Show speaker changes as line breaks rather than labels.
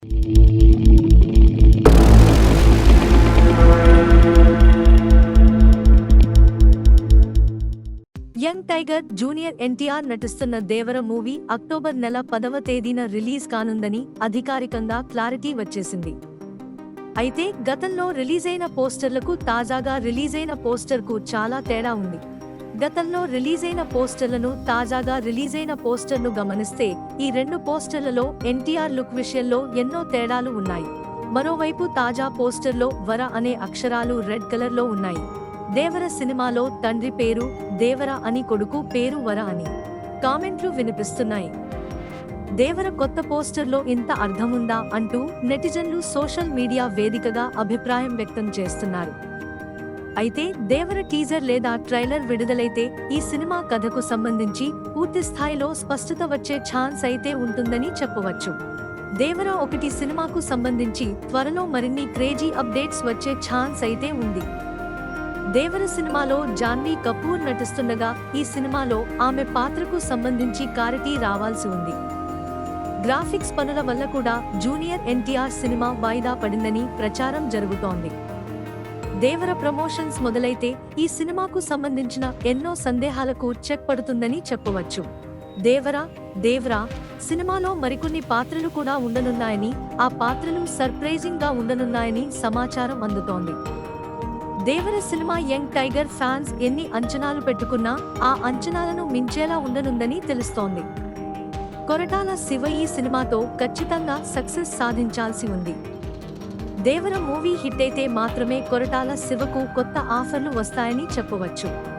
Young tiger junior NTR నటిస్తున్న దేవర movie October నెల 10వ తేదీన రిలీజ్ కానుందని అధికారికంగా క్లారిటీ వచ్చేసింది. అయితే గతంలో రిలీజైన పోస్టర్లకు తాజాగా రిలీజైన పోస్టర్కు చాలా తేడా ఉంది. గతంలో రిలీజైన పోస్టర్లను తాజాగా రిలీజైన పోస్టర్ను గమనిస్తే ఈ రెండు పోస్టర్లలో ఎన్టీఆర్ లుక్ విషయంలో ఎన్నో తేడాలు ఉన్నాయి. మరోవైపు తాజా పోస్టర్లో వర అనే అక్షరాలు రెడ్ కలర్లో ఉన్నాయి. దేవర సినిమాలో తండ్రి పేరు దేవర అని, కొడుకు పేరు వర అని కామెంట్లు వినిపిస్తున్నాయి. దేవర కొత్త పోస్టర్లో ఇంత అర్థముందా అంటూ నెటిజన్లు సోషల్ మీడియా వేదికగా అభిప్రాయం వ్యక్తం చేస్తున్నారు. అయితే దేవర టీజర్ లేదా ట్రైలర్ విడుదలైతే ఈ సినిమా కథకు సంబంధించి పూర్తి స్థాయిలో స్పష్టత వచ్చే ఛాన్స్ అయితే ఉంటుందని చెప్పవచ్చు. దేవర 1 సినిమాకు సంబంధించి త్వరలో మరిన్ని క్రేజీ అప్డేట్స్ వచ్చే ఛాన్స్ అయితే ఉంది. దేవర సినిమాలో జాన్వీ కపూర్ నటిస్తుండగా ఈ సినిమాలో ఆమె పాత్రకు సంబంధించి క్లారిటీ రావాల్సి ఉంది. గ్రాఫిక్స్ పనుల వల్ల కూడా జూనియర్ ఎన్టీఆర్ సినిమా వాయిదా పడిందని ప్రచారం జరుగుతోంది. దేవర ప్రమోషన్స్ మొదలైతే ఈ సినిమాకు సంబంధించిన ఎన్నో సందేహాలకు చెక్ పడుతుందని చెప్పవచ్చు. దేవరా సినిమాలో మరికొన్ని పాత్రలు కూడా ఉండనున్నాయని, ఆ పాత్రలు సర్ప్రైజింగ్ గా ఉండనున్నాయని సమాచారం అందుతోంది. దేవర సినిమా యంగ్ టైగర్ ఫ్యాన్స్ ఎన్ని అంచనాలు పెట్టుకున్నా ఆ అంచనాలను మించేలా ఉండనుందని తెలుస్తోంది. కొరటాల శివ ఈ సినిమాతో ఖచ్చితంగా సక్సెస్ సాధించాల్సి ఉంది. దేవర మూవీ హిట్ అయితే మాత్రమే కొరటాల శివకు కొత్త ఆఫర్లు వస్తాయని చెప్పవచ్చు.